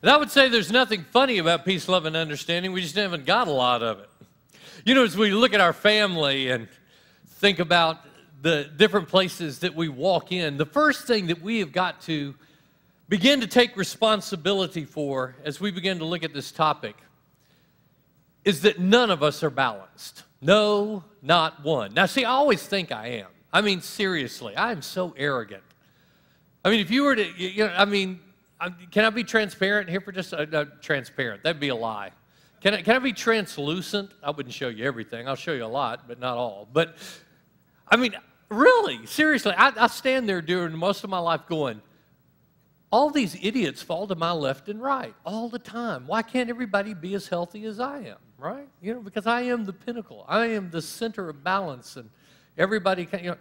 And I would say there's nothing funny about peace, love, and understanding. We just haven't got a lot of it. You know, as we look at our family and think about the different places that we walk in, the first thing that we have got to begin to take responsibility for as we begin to look at this topic is that none of us are balanced. No, not one. Now, see, I always think I am. I mean, seriously, I am so arrogant. I mean, if you were to, can I be transparent here for just transparent? That'd be a lie. Can I be translucent? I wouldn't show you everything. I'll show you a lot, but not all. But, I mean, really, seriously, I stand there during most of my life going, all these idiots fall to my left and right all the time. Why can't everybody be as healthy as I am, right? You know, because I am the pinnacle. I am the center of balance, and everybody can,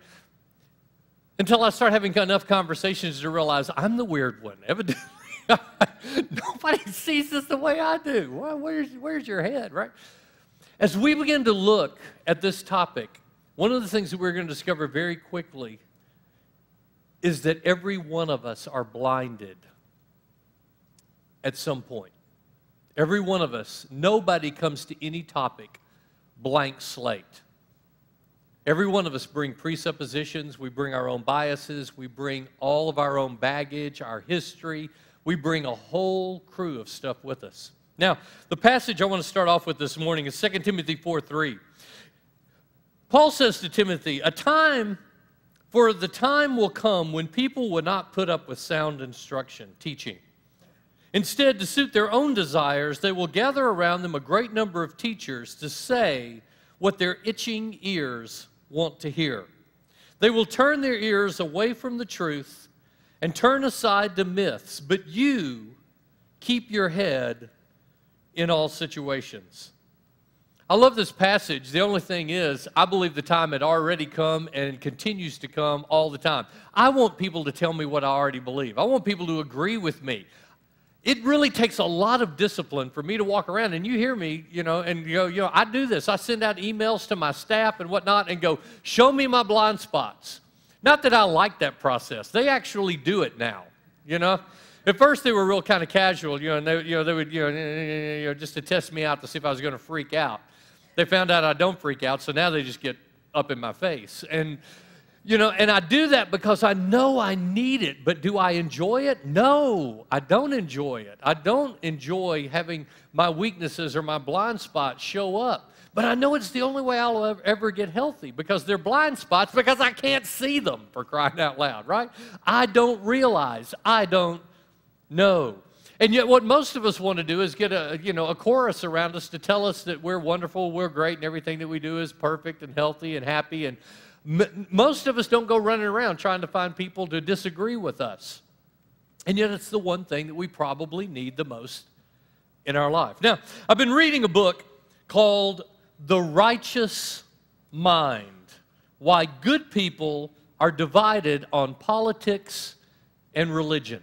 until I start having enough conversations to realize I'm the weird one. Evidently, nobody sees this the way I do. Well, where's your head, right? As we begin to look at this topic, one of the things that we're going to discover very quickly is that every one of us are blinded at some point. Every one of us, nobody comes to any topic blank slate. Every one of us bring presuppositions, we bring our own biases, we bring all of our own baggage, our history, we bring a whole crew of stuff with us. Now, the passage I want to start off with this morning is 2 Timothy 4:3. Paul says to Timothy, For the time will come when people will not put up with sound instruction, teaching. Instead, to suit their own desires, they will gather around them a great number of teachers to say what their itching ears want to hear. They will turn their ears away from the truth and turn aside to myths, but you keep your head in all situations. I love this passage. The only thing is, I believe the time had already come and continues to come all the time. I want people to tell me what I already believe. I want people to agree with me. It really takes a lot of discipline for me to walk around, and you hear me, I do this. I send out emails to my staff and whatnot and go, show me my blind spots. Not that I like that process. They actually do it now, At first, they were real kind of casual, and they would, just to test me out to see if I was going to freak out. They found out I don't freak out, so now they just get up in my face. And I do that because I know I need it, but do I enjoy it? No, I don't enjoy it. I don't enjoy having my weaknesses or my blind spots show up. But I know it's the only way I'll ever get healthy, because they're blind spots because I can't see them, for crying out loud, right? I don't realize, I don't know. And yet what most of us want to do is get a chorus around us to tell us that we're wonderful, we're great, and everything that we do is perfect and healthy and happy. And most of us don't go running around trying to find people to disagree with us. And yet it's the one thing that we probably need the most in our life. Now, I've been reading a book called The Righteous Mind: Why Good People Are Divided on Politics and Religion.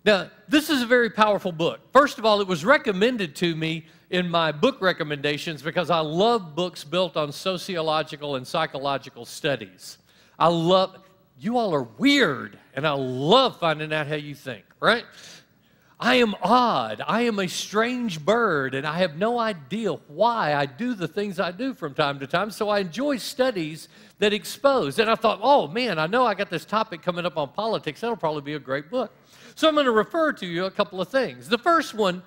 Now, this is a very powerful book. First of all, it was recommended to me in my book recommendations because I love books built on sociological and psychological studies. You all are weird, and I love finding out how you think, right? I am odd. I am a strange bird, and I have no idea why I do the things I do from time to time, so I enjoy studies that expose. And I thought, oh, man, I know I got this topic coming up on politics. That'll probably be a great book. So I'm going to refer to you a couple of things. The first one,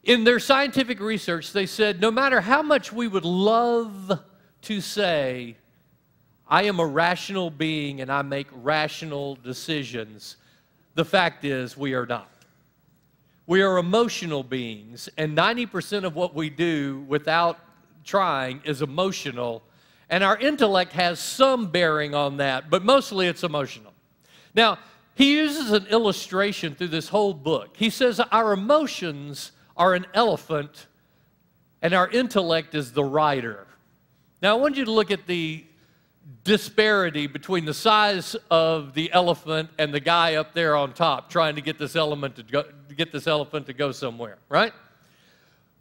in their scientific research, they said no matter how much we would love to say, I am a rational being and I make rational decisions, the fact is we are not. We are emotional beings, and 90% of what we do without trying is emotional, and our intellect has some bearing on that, but mostly it's emotional. Now, he uses an illustration through this whole book. He says our emotions are an elephant and our intellect is the rider. Now, I want you to look at the disparity between the size of the elephant and the guy up there on top trying to get this elephant to go somewhere, right?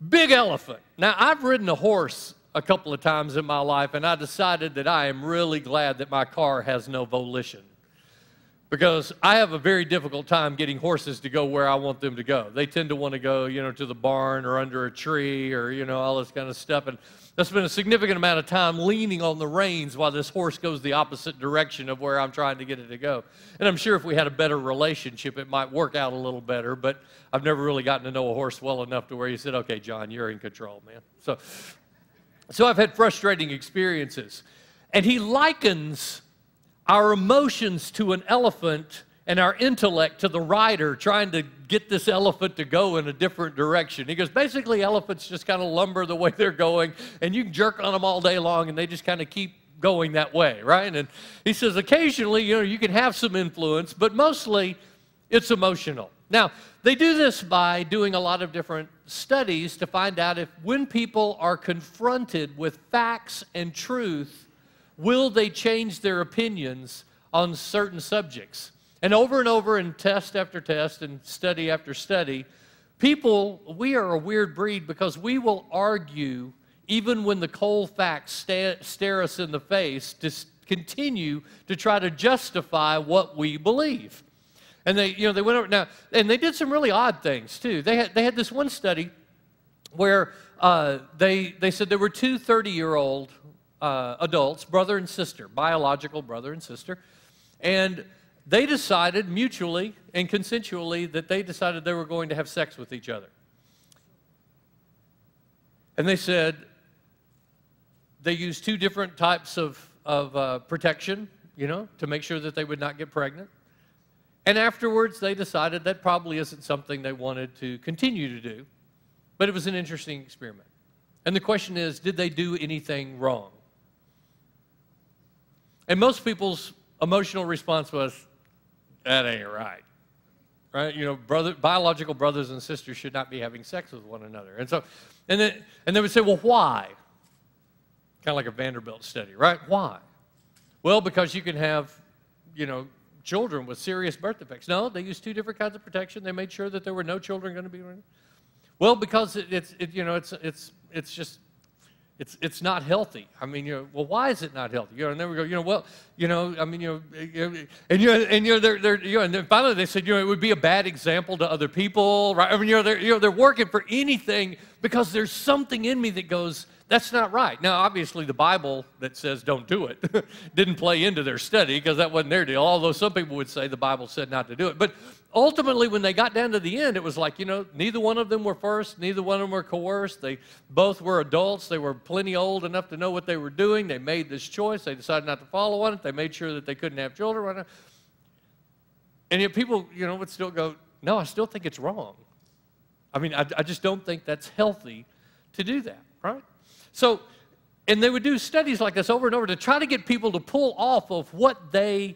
Big elephant. Now, I've ridden a horse a couple of times in my life, and I decided that I am really glad that my car has no volition. because I have a very difficult time getting horses to go where I want them to go. They tend to want to go, to the barn or under a tree or, all this kind of stuff. And I spent a significant amount of time leaning on the reins while this horse goes the opposite direction of where I'm trying to get it to go. And I'm sure if we had a better relationship, it might work out a little better, but I've never really gotten to know a horse well enough to where you said, okay, John, you're in control, man. So I've had frustrating experiences. And he likens our emotions to an elephant and our intellect to the rider trying to get this elephant to go in a different direction. He goes, basically, elephants just kind of lumber the way they're going, and you can jerk on them all day long, and they just kind of keep going that way, right? And he says, occasionally, you can have some influence, but mostly it's emotional. Now, they do this by doing a lot of different studies to find out if when people are confronted with facts and truth, will they change their opinions on certain subjects? And over in test after test and study after study, we are a weird breed because we will argue even when the cold facts stare us in the face to continue to try to justify what we believe. And they went over now, and they did some really odd things too. They had this one study where they said there were two 30-year-old adults, brother and sister, biological brother and sister, and they decided mutually and consensually that they decided they were going to have sex with each other. And they said they used two different types of protection, to make sure that they would not get pregnant. And afterwards, they decided that probably isn't something they wanted to continue to do, but it was an interesting experiment. And the question is, did they do anything wrong? And most people's emotional response was, that ain't right. Right? Biological brothers and sisters should not be having sex with one another. And they would say, well, why? Kind of like a Vanderbilt study, right? Why? Well, because you can have, children with serious birth defects. No, they used two different kinds of protection. They made sure that there were no children going to be born. Well, because it's not healthy. I mean, well, why is it not healthy? And then we go, and then finally they said, it would be a bad example to other people, right? I mean, they're working for anything because there's something in me that goes, that's not right. Now, obviously, the Bible that says don't do it didn't play into their study because that wasn't their deal, although some people would say the Bible said not to do it. But ultimately, when they got down to the end, it was like, neither one of them were forced, neither one of them were coerced. They both were adults. They were plenty old enough to know what they were doing. They made this choice. They decided not to follow on it. They made sure that they couldn't have children. And yet people, would still go, no, I still think it's wrong. I mean, I just don't think that's healthy to do that, right? So, and they would do studies like this over and over to try to get people to pull off of what they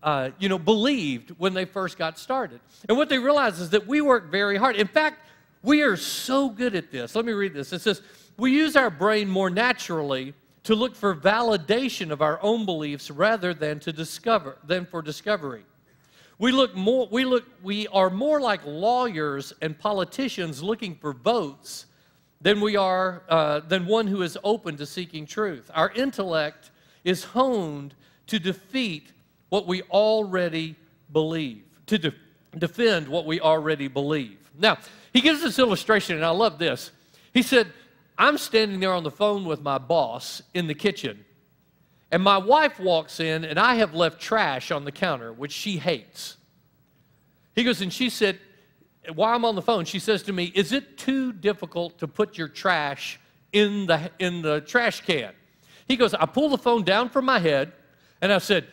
believed when they first got started. And what they realized is that we work very hard. In fact, we are so good at this. Let me read this. It says, we use our brain more naturally to look for validation of our own beliefs rather than for discovery. We are more like lawyers and politicians looking for votes than we are than one who is open to seeking truth. Our intellect is honed to defeat what we already believe, to defend what we already believe. Now, he gives this illustration, and I love this. He said, I'm standing there on the phone with my boss in the kitchen, and my wife walks in, and I have left trash on the counter, which she hates. He goes, and she said, while I'm on the phone, she says to me, is it too difficult to put your trash in the trash can? He goes, I pulled the phone down from my head, and I said,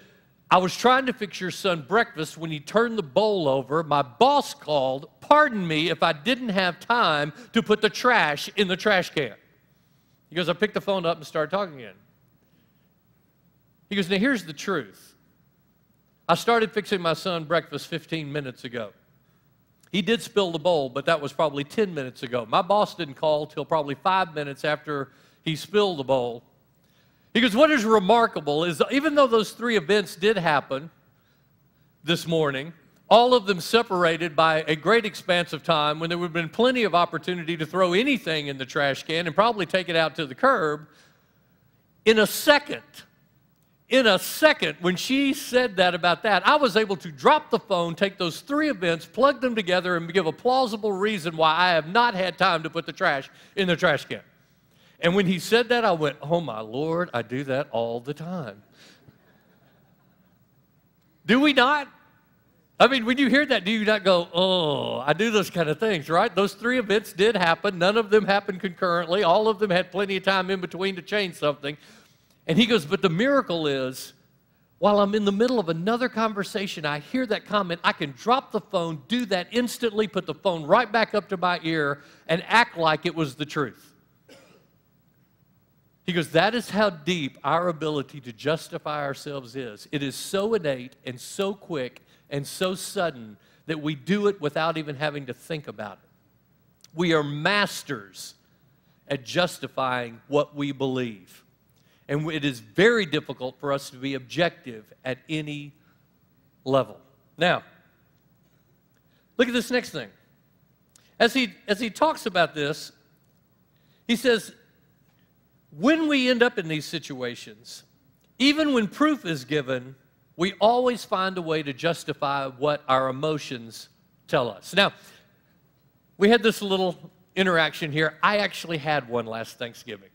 I was trying to fix your son breakfast when he turned the bowl over. My boss called. Pardon me if I didn't have time to put the trash in the trash can. He goes, I picked the phone up and started talking again. He goes, now here's the truth. I started fixing my son breakfast 15 minutes ago. He did spill the bowl, but that was probably 10 minutes ago. My boss didn't call till probably 5 minutes after he spilled the bowl. He goes, what is remarkable is even though those three events did happen this morning, all of them separated by a great expanse of time when there would have been plenty of opportunity to throw anything in the trash can and probably take it out to the curb, in a second, in a second, when she said that about that, I was able to drop the phone, take those 3 events, plug them together, and give a plausible reason why I have not had time to put the trash in the trash can. And when he said that, I went, oh my Lord, I do that all the time. Do we not? I mean, when you hear that, do you not go, oh, I do those kind of things, right? Those 3 events did happen. None of them happened concurrently. All of them had plenty of time in between to change something. And he goes, but the miracle is, while I'm in the middle of another conversation, I hear that comment, I can drop the phone, do that instantly, put the phone right back up to my ear, and act like it was the truth. He goes, that is how deep our ability to justify ourselves is. It is so innate and so quick and so sudden that we do it without even having to think about it. We are masters at justifying what we believe. And it is very difficult for us to be objective at any level. Now, look at this next thing. As he talks about this, he says, when we end up in these situations, even when proof is given, we always find a way to justify what our emotions tell us. Now, we had this little interaction here. I actually had one last Thanksgiving.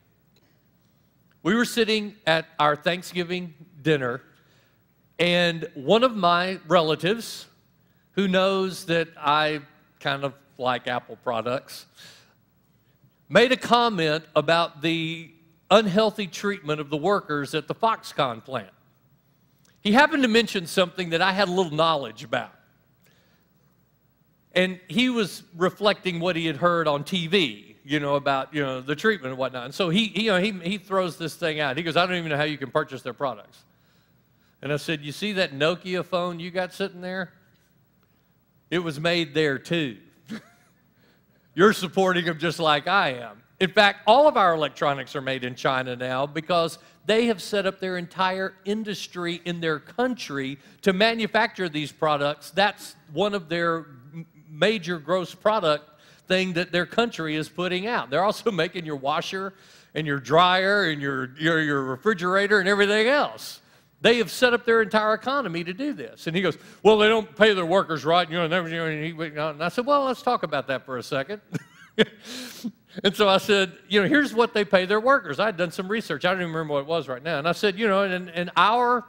We were sitting at our Thanksgiving dinner, and one of my relatives, who knows that I kind of like Apple products, made a comment about the unhealthy treatment of the workers at the Foxconn plant. He happened to mention something that I had a little knowledge about. And he was reflecting what he had heard on TV, about, the treatment and whatnot. And so he throws this thing out. He goes, I don't even know how you can purchase their products. And I said, you see that Nokia phone you got sitting there? It was made there too. You're supporting them just like I am. In fact, all of our electronics are made in China now because they have set up their entire industry in their country to manufacture these products. That's one of their major gross product thing that their country is putting out. They're also making your washer and your dryer and your refrigerator and everything else. They have set up their entire economy to do this. And he goes, well, they don't pay their workers right. And I said, well, let's talk about that for a second. And so I said, here's what they pay their workers. I had done some research. I don't even remember what it was right now. And I said, and our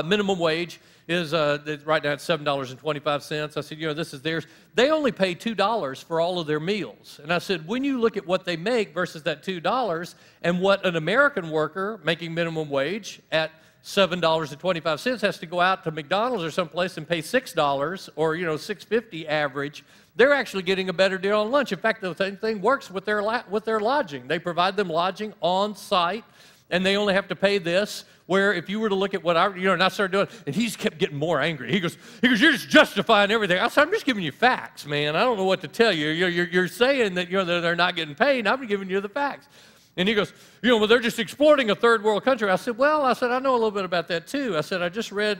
minimum wage is right now at $7.25. I said, this is theirs. They only pay $2 for all of their meals. And I said, when you look at what they make versus that $2 and what an American worker making minimum wage at $7.25 has to go out to McDonald's or someplace and pay $6 or $6.50 average, they're actually getting a better deal on lunch. In fact, the same thing works with their lodging. They provide them lodging on site, and they only have to pay this. Where if you were to look at what and I started doing, and he just kept getting more angry. He goes, you're just justifying everything. I said, I'm just giving you facts, man. I don't know what to tell you. You're saying that they're not getting paid, and I'm giving you the facts. And he goes, well, they're just exploiting a third world country. I said, I know a little bit about that too. I said, I just read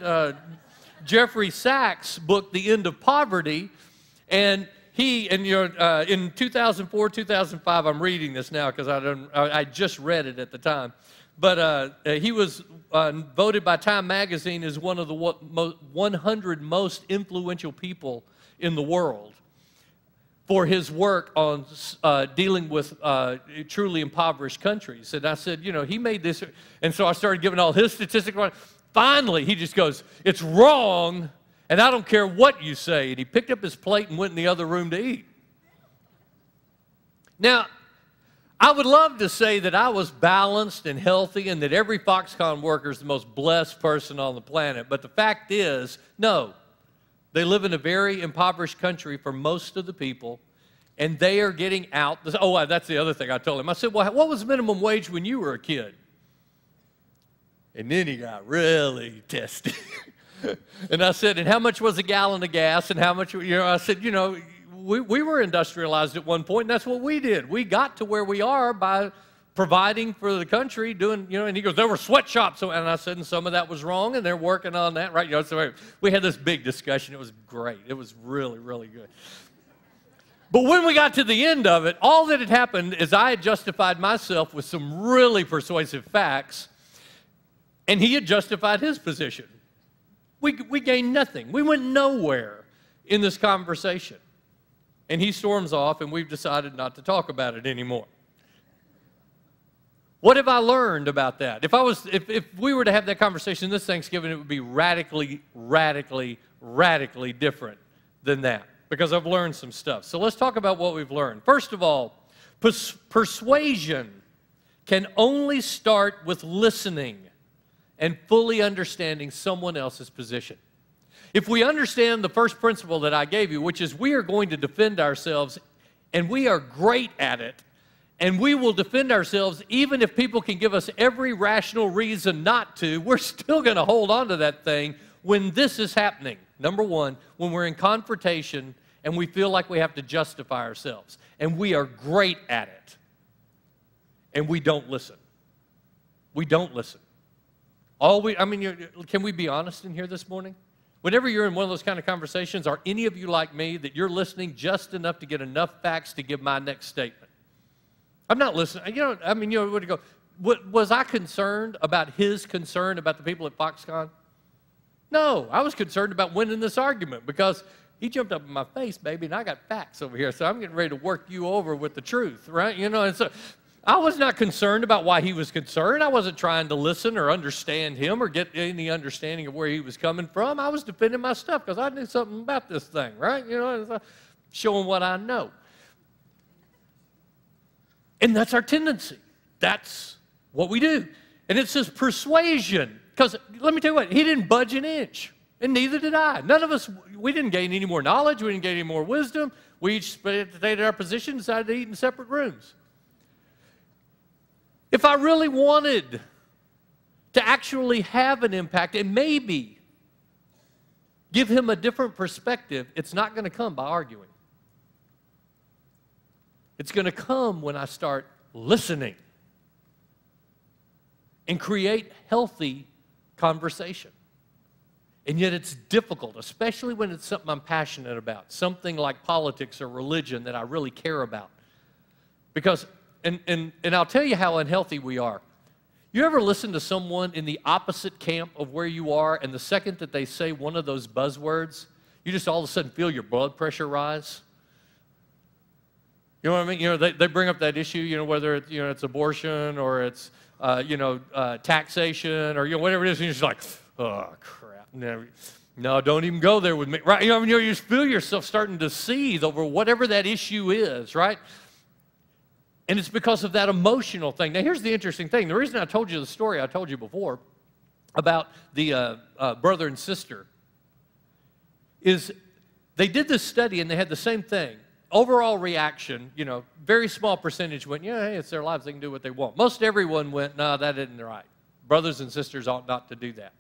Jeffrey Sachs' book, The End of Poverty, and in 2004, 2005, I'm reading this now because I just read it at the time. But he was voted by Time Magazine as one of the 100 most influential people in the world for his work on dealing with truly impoverished countries. And I said, he made this. And so I started giving all his statistics. Finally, he just goes, it's wrong, and I don't care what you say. And he picked up his plate and went in the other room to eat. Now, I would love to say that I was balanced and healthy and that every Foxconn worker is the most blessed person on the planet. But the fact is, no. They live in a very impoverished country for most of the people, and they are getting out. Oh, that's the other thing I told him. I said, well, what was minimum wage when you were a kid? And then he got really testy. And I said, and how much was a gallon of gas? And how much, I said, we were industrialized at one point, and that's what we did. We got to where we are by providing for the country, doing, and he goes, there were sweatshops. And I said, and some of that was wrong, and they're working on that, right? So we had this big discussion. It was great. It was really, really good. But when we got to the end of it, all that had happened is I had justified myself with some really persuasive facts. And he had justified his position. We gained nothing. We went nowhere in this conversation. And he storms off, and we've decided not to talk about it anymore. What have I learned about that? If we were to have that conversation this Thanksgiving, it would be radically, radically, radically different than that, because I've learned some stuff. So let's talk about what we've learned. First of all, persuasion can only start with listening and fully understanding someone else's position. If we understand the first principle that I gave you, which is we are going to defend ourselves, and we are great at it, and we will defend ourselves even if people can give us every rational reason not to, we're still going to hold on to that thing when this is happening. Number one, when we're in confrontation and we feel like we have to justify ourselves, and we are great at it, and we don't listen. We don't listen. Can we be honest in here this morning? Whenever you're in one of those kind of conversations, are any of you like me that you're listening just enough to get enough facts to give my next statement? I'm not listening. Was I concerned about his concern about the people at Foxconn? No, I was concerned about winning this argument because he jumped up in my face, baby, and I got facts over here, so I'm getting ready to work you over with the truth, right? And so I was not concerned about why he was concerned. I wasn't trying to listen or understand him or get any understanding of where he was coming from. I was defending my stuff because I knew something about this thing, right? Showing what I know. And that's our tendency. That's what we do. And it says persuasion. Because let me tell you what, he didn't budge an inch. And neither did I. None of us, we didn't gain any more knowledge. We didn't gain any more wisdom. We each stayed our position, decided to eat in separate rooms. If I really wanted to actually have an impact and maybe give him a different perspective, it's not going to come by arguing. It's going to come when I start listening and create healthy conversation. And yet it's difficult, especially when it's something I'm passionate about, something like politics or religion that I really care about. Because, and I'll tell you how unhealthy we are. You ever listen to someone in the opposite camp of where you are, and the second that they say one of those buzzwords, you just all of a sudden feel your blood pressure rise? You know what I mean? They bring up that issue, whether it's abortion or it's, taxation or, whatever it is, and you're just like, oh, crap. No, don't even go there with me, right? You just feel yourself starting to seethe over whatever that issue is, right? And it's because of that emotional thing. Now, here's the interesting thing. The reason I told you the story I told you before about the brother and sister is they did this study and they had the same thing. Overall reaction, very small percentage went, yeah, hey, it's their lives, they can do what they want. Most everyone went, no, that isn't right. Brothers and sisters ought not to do that.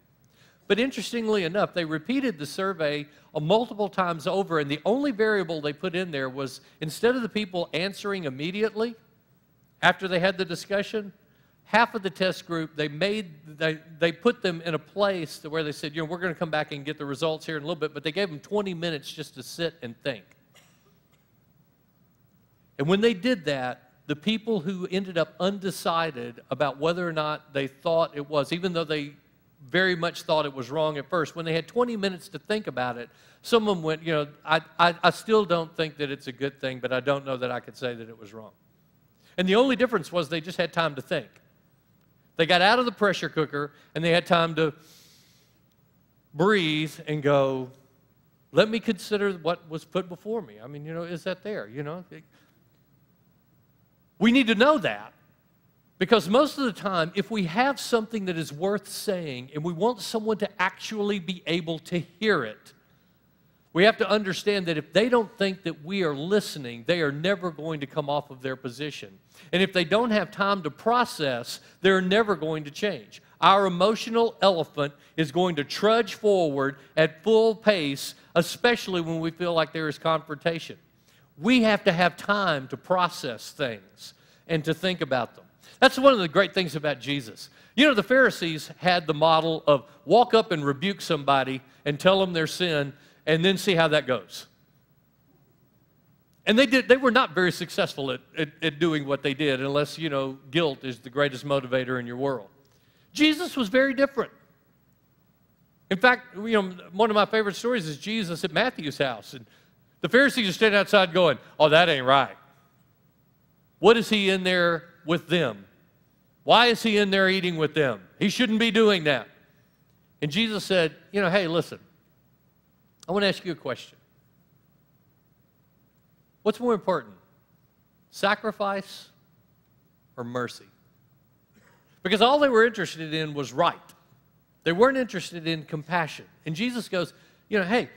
But interestingly enough, they repeated the survey multiple times over, and the only variable they put in there was instead of the people answering immediately after they had the discussion, half of the test group, they put them in a place where they said, we're going to come back and get the results here in a little bit, but they gave them 20 minutes just to sit and think. And when they did that, the people who ended up undecided about whether or not they thought it was, even though they very much thought it was wrong at first, when they had 20 minutes to think about it, some of them went, I still don't think that it's a good thing, but I don't know that I could say that it was wrong. And the only difference was they just had time to think. They got out of the pressure cooker, and they had time to breathe and go, let me consider what was put before me. Is that there, We need to know that, because most of the time, if we have something that is worth saying and we want someone to actually be able to hear it, we have to understand that if they don't think that we are listening, they are never going to come off of their position. And if they don't have time to process, they're never going to change. Our emotional elephant is going to trudge forward at full pace, especially when we feel like there is confrontation. We have to have time to process things and to think about them. That's one of the great things about Jesus. The Pharisees had the model of walk up and rebuke somebody and tell them their sin and then see how that goes. And they were not very successful at doing what they did unless, guilt is the greatest motivator in your world. Jesus was very different. In fact, one of my favorite stories is Jesus at Matthew's house. And the Pharisees are standing outside going, oh, that ain't right. What is he in there with them? Why is he in there eating with them? He shouldn't be doing that. And Jesus said, hey, listen, I want to ask you a question. What's more important, sacrifice or mercy? Because all they were interested in was right. They weren't interested in compassion. And Jesus goes, hey,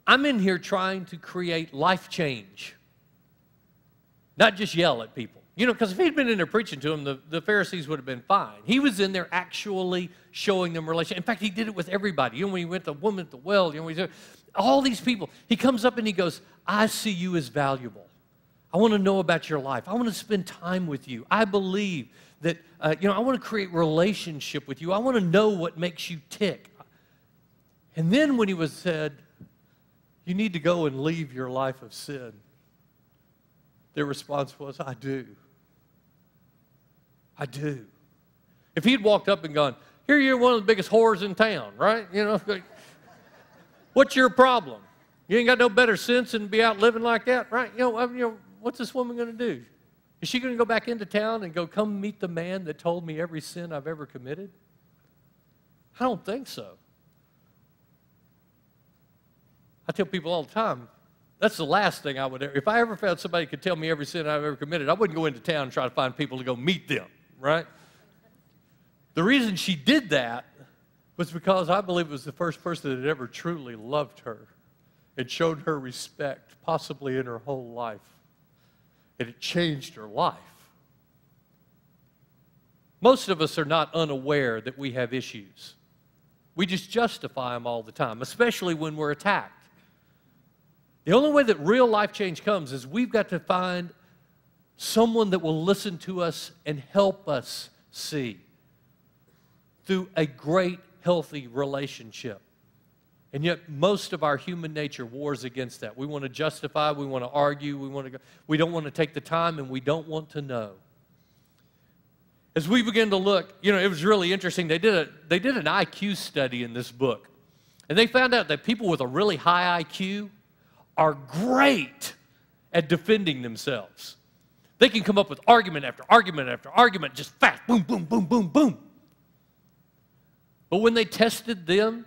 I'm in here trying to create life change, not just yell at people. Because if he'd been in there preaching to them, the Pharisees would have been fine. He was in there actually showing them relation. In fact, he did it with everybody. When he went to the woman at the well, all these people, he comes up and he goes, I see you as valuable. I want to know about your life. I want to spend time with you. I believe that, I want to create relationship with you. I want to know what makes you tick. And then when he was said, you need to go and leave your life of sin, their response was, I do. I do. If he'd walked up and gone, here you're one of the biggest whores in town, right? What's your problem? You ain't got no better sense than to be out living like that, right? What's this woman going to do? Is she going to go back into town and go, come meet the man that told me every sin I've ever committed? I don't think so. I tell people all the time, that's the last thing I would ever, if I ever found somebody who could tell me every sin I've ever committed, I wouldn't go into town and try to find people to go meet them, right? The reason she did that was because I believe it was the first person that had ever truly loved her and showed her respect, possibly in her whole life. And it changed her life. Most of us are not unaware that we have issues. We just justify them all the time, especially when we're attacked. The only way that real life change comes is we've got to find someone that will listen to us and help us see through a great, healthy relationship. And yet most of our human nature wars against that. We want to justify, we want to argue, we don't want to take the time, and we don't want to know. As we begin to look, it was really interesting. They did an IQ study in this book. And they found out that people with a really high IQ are great at defending themselves. They can come up with argument after argument after argument, just fast, boom, boom, boom, boom, boom. But when they tested them,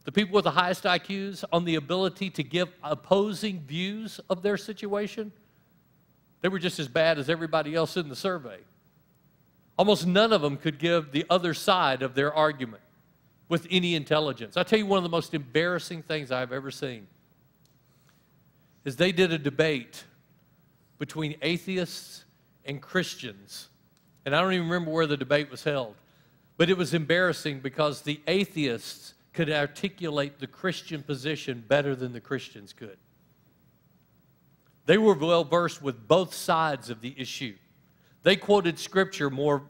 the people with the highest IQs, on the ability to give opposing views of their situation, they were just as bad as everybody else in the survey. Almost none of them could give the other side of their argument with any intelligence. I'll tell you one of the most embarrassing things I've ever seen is they did a debate between atheists and Christians. And I don't even remember where the debate was held. But it was embarrassing because the atheists could articulate the Christian position better than the Christians could. They were well versed with both sides of the issue. They quoted Scripture more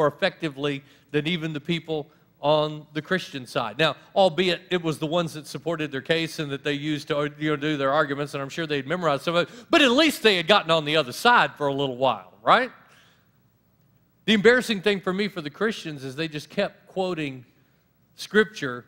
effectively than even the people on the Christian side. Now, albeit it was the ones that supported their case and that they used to do their arguments, and I'm sure they'd memorized some of it, but at least they had gotten on the other side for a little while, right? The embarrassing thing for me for the Christians is they just kept quoting Scripture,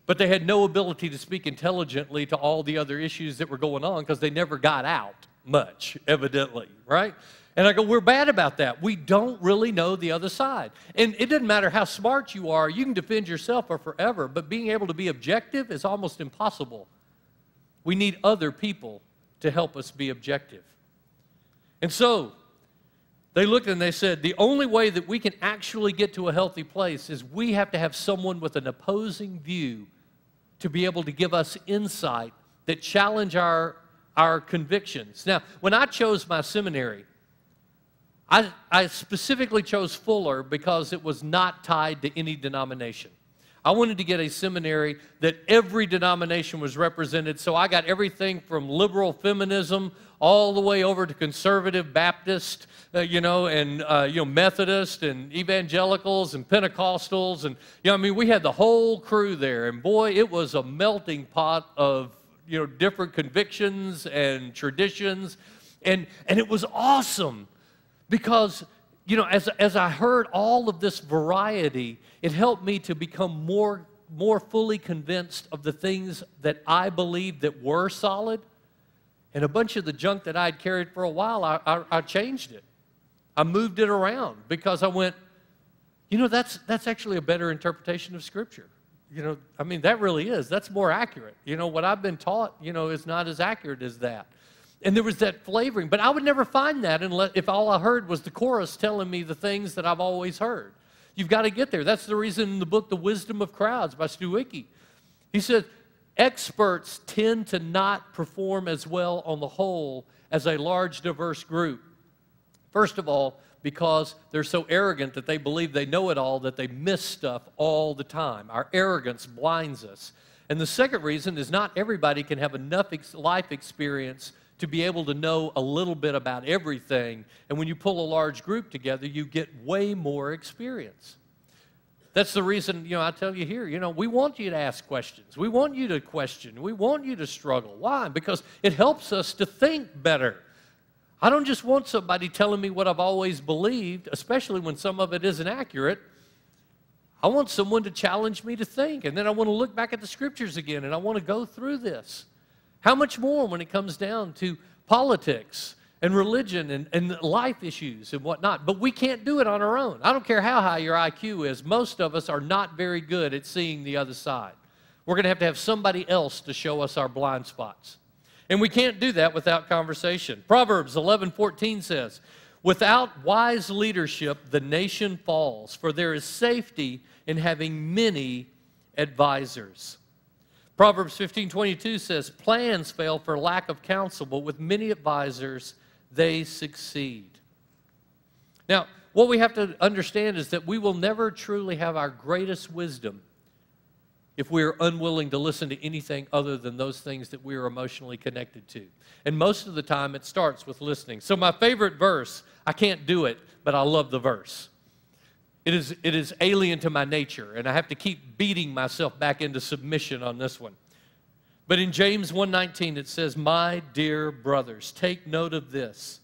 but they had no ability to speak intelligently to all the other issues that were going on because they never got out much, evidently, right? And I go, we're bad about that. We don't really know the other side. And it doesn't matter how smart you are. You can defend yourself for forever, but being able to be objective is almost impossible. We need other people to help us be objective. And so they looked and they said, the only way that we can actually get to a healthy place is we have to have someone with an opposing view to be able to give us insight that challenge our convictions. Now, when I chose my seminary, I specifically chose Fuller because it was not tied to any denomination. I wanted to get a seminary that every denomination was represented, so I got everything from liberal feminism all the way over to conservative Baptist, and Methodist and evangelicals and Pentecostals, and we had the whole crew there, and boy, it was a melting pot of different convictions and traditions, and it was awesome because as I heard all of this variety, it helped me to become more fully convinced of the things that I believed that were solid. And a bunch of the junk that I'd carried for a while, I changed it. I moved it around because I went, that's actually a better interpretation of Scripture. That really is. That's more accurate. What I've been taught, is not as accurate as that. And there was that flavoring. But I would never find that if all I heard was the chorus telling me the things that I've always heard. You've got to get there. That's the reason in the book, The Wisdom of Crowds by Stu Wicke, he said, experts tend to not perform as well on the whole as a large, diverse group. First of all, because they're so arrogant that they believe they know it all, that they miss stuff all the time. Our arrogance blinds us. And the second reason is not everybody can have enough life experience to be able to know a little bit about everything. And when you pull a large group together, you get way more experience. That's the reason, I tell you here, we want you to ask questions. We want you to question. We want you to struggle. Why? Because it helps us to think better. I don't just want somebody telling me what I've always believed, especially when some of it isn't accurate. I want someone to challenge me to think, and then I want to look back at the Scriptures again, and I want to go through this. How much more when it comes down to politics and religion and life issues and whatnot? But we can't do it on our own. I don't care how high your IQ is. Most of us are not very good at seeing the other side. We're going to have somebody else to show us our blind spots. And we can't do that without conversation. Proverbs 11:14 says, without wise leadership, the nation falls, for there is safety in having many advisors. Proverbs 15:22 says, plans fail for lack of counsel, but with many advisors, they succeed. Now, what we have to understand is that we will never truly have our greatest wisdom if we are unwilling to listen to anything other than those things that we are emotionally connected to. And most of the time, it starts with listening. So my favorite verse, I can't do it, but I love the verse. It is alien to my nature, and I have to keep beating myself back into submission on this one. But in James 1:19, it says, my dear brothers, take note of this.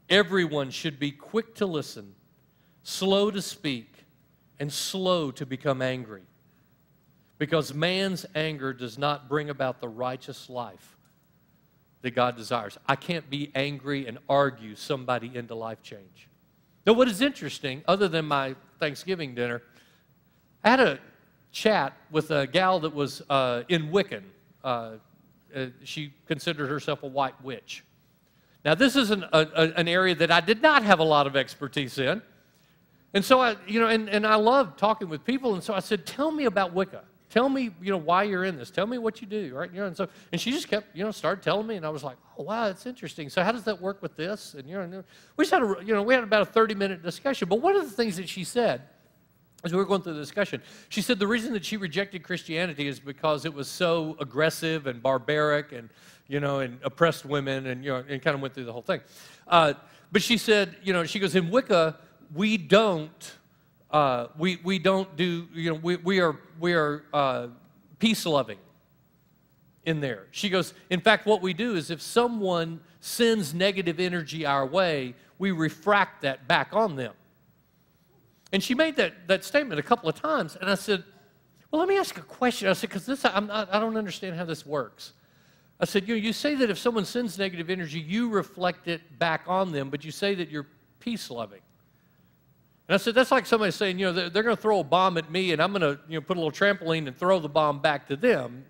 Everyone should be quick to listen, slow to speak, and slow to become angry. Because man's anger does not bring about the righteous life that God desires. I can't be angry and argue somebody into life change. Now, what is interesting, other than my Thanksgiving dinner, I had a chat with a gal that was in Wiccan. She considered herself a white witch. Now, this is an area that I did not have a lot of expertise in. And so, I love talking with people, and so I said, tell me about Wicca. Tell me, why you're in this. Tell me what you do, right? And she just kept, started telling me, and I was like, oh, wow, that's interesting. So how does that work with this? And, we just had we had about a 30-minute discussion. But one of the things that she said, as we were going through the discussion, she said the reason that she rejected Christianity is because it was so aggressive and barbaric and, and oppressed women and, and kind of went through the whole thing. But she said, she goes, in Wicca, we don't do, we are peace-loving in there. She goes, in fact, what we do is if someone sends negative energy our way, we refract that back on them. And she made that statement a couple of times, and I said, well, let me ask a question. I said, because I don't understand how this works. I said, you say that if someone sends negative energy, you reflect it back on them, but you say that you're peace-loving. And I said, that's like somebody saying, they're going to throw a bomb at me, and I'm going to, put a little trampoline and throw the bomb back to them.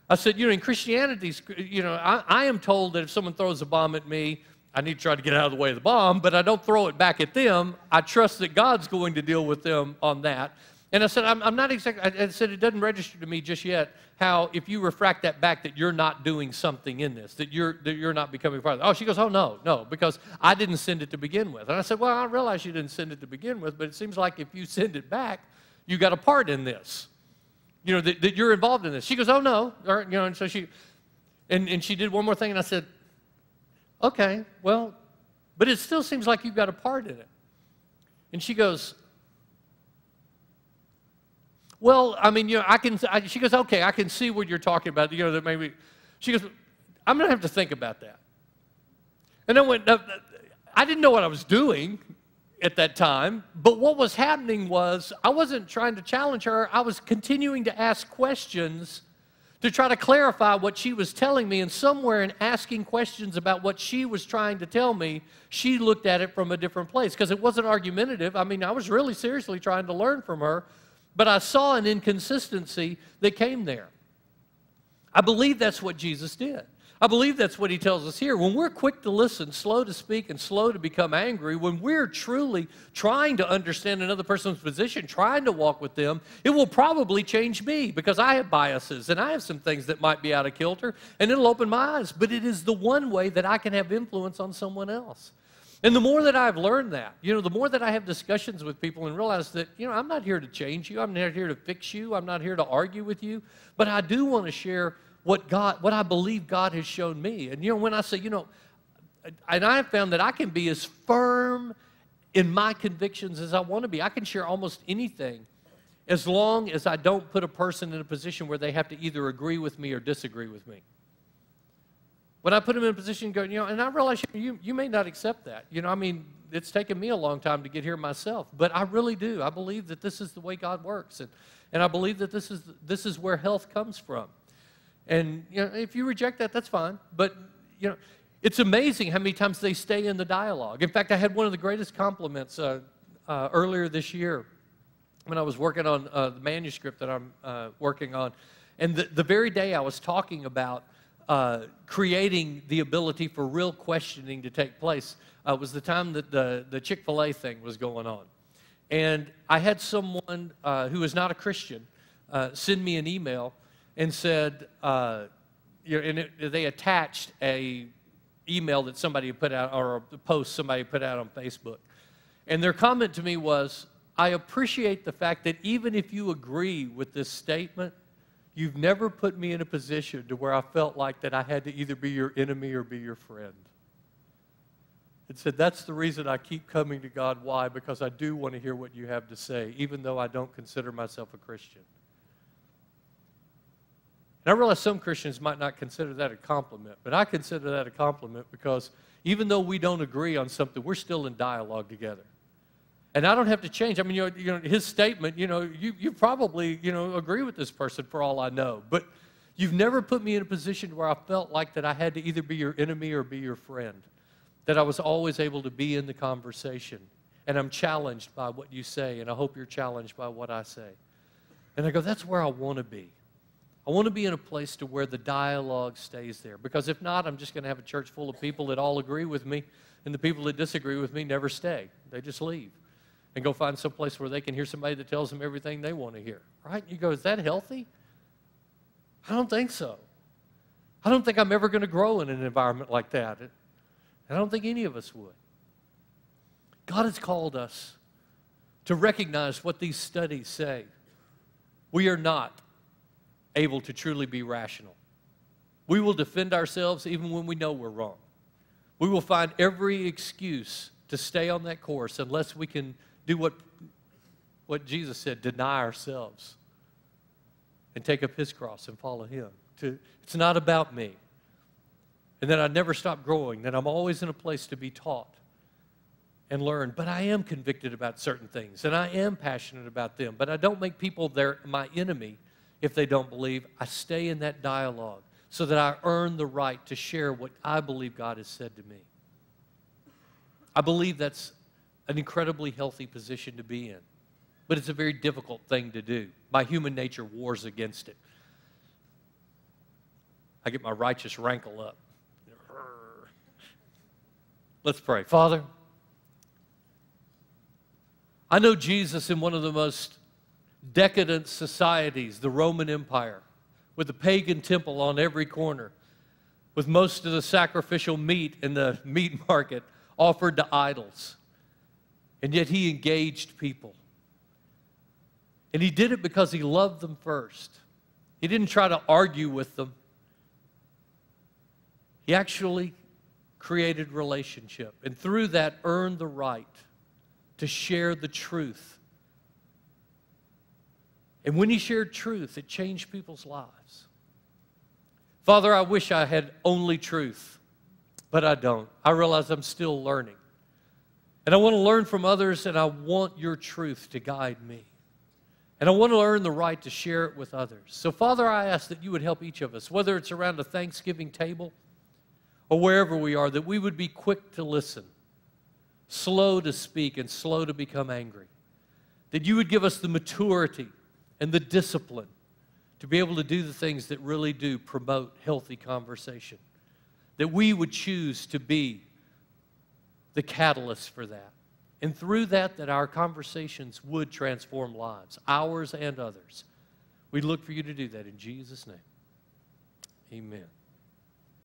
I said, in Christianity, I am told that if someone throws a bomb at me, I need to try to get out of the way of the bomb, but I don't throw it back at them. I trust that God's going to deal with them on that. And I said, I'm not exactly, I said, it doesn't register to me just yet how if you refract that back that you're not doing something in this, that you're not becoming part of it. Oh, she goes, oh, no, because I didn't send it to begin with. And I said, well, I realize you didn't send it to begin with, but it seems like if you send it back, you got a part in this, that you're involved in this. She goes, oh, no, and so she did one more thing, and I said, okay, well, but it still seems like you've got a part in it. And she goes, well, she goes, okay, I can see what you're talking about, that maybe, she goes, I'm going to have to think about that. And I went, I didn't know what I was doing, at that time. But what was happening was I wasn't trying to challenge her. I was continuing to ask questions to try to clarify what she was telling me. And somewhere in asking questions about what she was trying to tell me, she looked at it from a different place because it wasn't argumentative. I mean, I was really seriously trying to learn from her, but I saw an inconsistency that came there. I believe that's what Jesus did. I believe that's what he tells us here. When we're quick to listen, slow to speak, and slow to become angry, when we're truly trying to understand another person's position, trying to walk with them, it will probably change me because I have biases and I have some things that might be out of kilter, and it'll open my eyes. But it is the one way that I can have influence on someone else. And the more that I've learned that, the more that I have discussions with people and realize that, I'm not here to change you. I'm not here to fix you. I'm not here to argue with you. But I do want to share what I believe God has shown me. And, when I say, and I have found that I can be as firm in my convictions as I want to be. I can share almost anything as long as I don't put a person in a position where they have to either agree with me or disagree with me. When I put them in a position going, and I realize you may not accept that. It's taken me a long time to get here myself, but I really do. I believe that this is the way God works, and I believe that this is where health comes from. And, if you reject that, that's fine. But, it's amazing how many times they stay in the dialogue. In fact, I had one of the greatest compliments earlier this year when I was working on the manuscript that I'm working on. And the very day I was talking about creating the ability for real questioning to take place was the time that the Chick-fil-A thing was going on. And I had someone who is not a Christian send me an email and said, they attached a email that somebody had put out, or a post somebody put out on Facebook. And their comment to me was, I appreciate the fact that even if you agree with this statement, you've never put me in a position to where I felt like that I had to either be your enemy or be your friend. It said, that's the reason I keep coming to God. Why? Because I do want to hear what you have to say, even though I don't consider myself a Christian. And I realize some Christians might not consider that a compliment, but I consider that a compliment because even though we don't agree on something, we're still in dialogue together. And I don't have to change. I mean, his statement, you probably, agree with this person for all I know, but you've never put me in a position where I felt like that I had to either be your enemy or be your friend, that I was always able to be in the conversation. And I'm challenged by what you say, and I hope you're challenged by what I say. And I go, that's where I want to be. I want to be in a place to where the dialogue stays there. Because if not, I'm just going to have a church full of people that all agree with me, and the people that disagree with me never stay. They just leave and go find some place where they can hear somebody that tells them everything they want to hear. Right? You go, is that healthy? I don't think so. I don't think I'm ever going to grow in an environment like that. I don't think any of us would. God has called us to recognize what these studies say. We are not able to truly be rational. We will defend ourselves even when we know we're wrong. We will find every excuse to stay on that course unless we can do what Jesus said, deny ourselves and take up his cross and follow him. It's not about me. And then I never stop growing, that I'm always in a place to be taught and learn. But I am convicted about certain things, and I am passionate about them. But I don't make people my enemy if they don't believe. I stay in that dialogue so that I earn the right to share what I believe God has said to me. I believe that's an incredibly healthy position to be in. But it's a very difficult thing to do. My human nature wars against it. I get my righteous rankle up. Let's pray. Father, I know Jesus in one of the most decadent societies, the Roman Empire, with a pagan temple on every corner, with most of the sacrificial meat in the meat market offered to idols. And yet he engaged people. And he did it because he loved them first. He didn't try to argue with them. He actually created relationship, and through that earned the right to share the truth. And when he shared truth, it changed people's lives. Father, I wish I had only truth, but I don't. I realize I'm still learning. And I want to learn from others, and I want your truth to guide me. And I want to earn the right to share it with others. So, Father, I ask that you would help each of us, whether it's around a Thanksgiving table or wherever we are, that we would be quick to listen, slow to speak, and slow to become angry. That you would give us the maturity and the discipline to be able to do the things that really do promote healthy conversation. That we would choose to be the catalyst for that. And through that, that our conversations would transform lives, ours and others. We look for you to do that in Jesus' name. Amen.